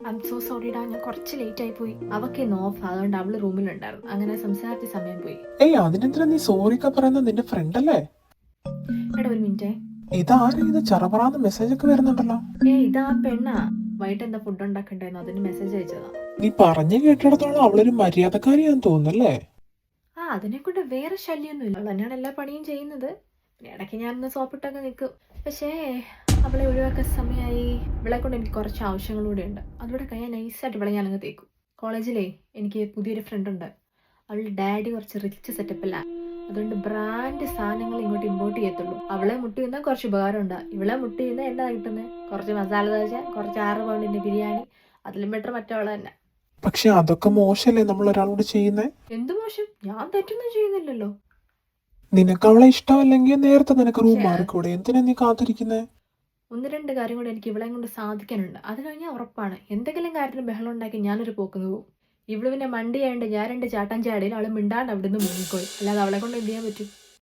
ഐം so സോറിടാ, ഞാൻ കുറച്ച് late ആയി പോയി. അവക്ക് ഇന്ന് ഓഫ്, അതുകൊണ്ട് അവള് റൂമിലുണ്ടായിരുന്നു. അങ്ങനെ സംസാരിച്ച സമയം പോയി. ഏയ് അതിനെന്തിനാ നീ സോറിയൊക്കെ പറയുന്നത്? നിന്റെ ഫ്രണ്ട് അല്ലേ? എടാ ഒരു മിനിറ്റേ. ഇതാരും ഇത് ചറപറാന്ന് മെസ്സേജ് ഒക്കെ വരുന്നുണ്ടല്ലോ. ഇതാ പെണ്ണാ. വൈകിട്ട് എന്താ ഫുഡ് ഉണ്ടാക്കണ്ടായിരുന്നു, അതിന് മെസ്സേജ് അയച്ചതാ. നീ പറഞ്ഞു കേട്ടിടത്തോളം അവളൊരു മര്യാദക്കാരിയാന്ന് തോന്നുന്നല്ലേ? അതിനെ കൊണ്ട് വേറെ ശല്യമൊന്നും ഇല്ല. അവൾ തന്നെയാണ് എല്ലാ പണിയും ചെയ്യുന്നത്. പിന്നെ ഇടയ്ക്ക് ഞാനൊന്ന് സോപ്പിട്ടൊക്കെ നിൽക്കും. പക്ഷേ അവളെ ഒഴിവാക്കാൻ സമയമായി. ഇവളെ കൊണ്ട് എനിക്ക് കുറച്ച് ആവശ്യങ്ങളൂടെ ഉണ്ട്. അതുകൂടെ കഴിയാൻ നൈസായിട്ട് ഇവളെ ഞാനങ്ങ് തേക്കും. കോളേജിലേ എനിക്ക് പുതിയൊരു ഫ്രണ്ട് ഉണ്ട്. അവളുടെ ഡാഡി കുറച്ച് റിച്ച് സെറ്റപ്പല്ല. അതുകൊണ്ട് ബ്രാൻഡ് സാധനങ്ങൾ ഇങ്ങോട്ട് ഇമ്പോർട്ട് ചെയ്യത്തുള്ളൂ. അവളെ മുട്ടി നിന്നാൽ കുറച്ച് ഉപകാരമുണ്ട്. ഇവളെ മുട്ടി നിന്നാൽ എന്താ കിട്ടുന്നത്? കുറച്ച് മസാല ദോശ, കുറച്ച് 6 പൗണ്ടിന്റെ ബിരിയാണി. അതിലും ബെറ്റർ മറ്റവളെ തന്നെ. പക്ഷെ അതൊക്കെ മോശമല്ലേ നമ്മൾ ഒരാളോട് ചെയ്യുന്നേ? എന്ത് മോശം? ഞാൻ തെറ്റൊന്നും ചെയ്യുന്നില്ലല്ലോ. നിനക്ക് അവളെ ഇഷ്ടമല്ലെങ്കിൽ നേരത്തെ നിനക്ക് റൂം മാറിക്കൂടെ? എന്തിനാ നീ കാത്തിരിക്കുന്നേ? 1-2 കാര്യം കൂടെ എനിക്ക് ഇവളെയും കൊണ്ട് സാധിക്കാനുണ്ട്. അത് കഴിഞ്ഞാൽ ഉറപ്പാണ് എന്തെങ്കിലും കാര്യത്തിന് ബഹളം ഉണ്ടാക്കി ഞാനൊരു പോക്കുന്നു പോകും. ഇവള് പിന്നെ മണ്ടിയായോണ്ട് ഞാൻ 2 ചാട്ടം ചാടിയിൽ അവള് മിണ്ടാണ്ട് അവിടെ നിന്ന് മുങ്ങിക്കോളും. അല്ലാതെ അവളെ കൊണ്ട് എന്ത് ചെയ്യാൻ പറ്റും?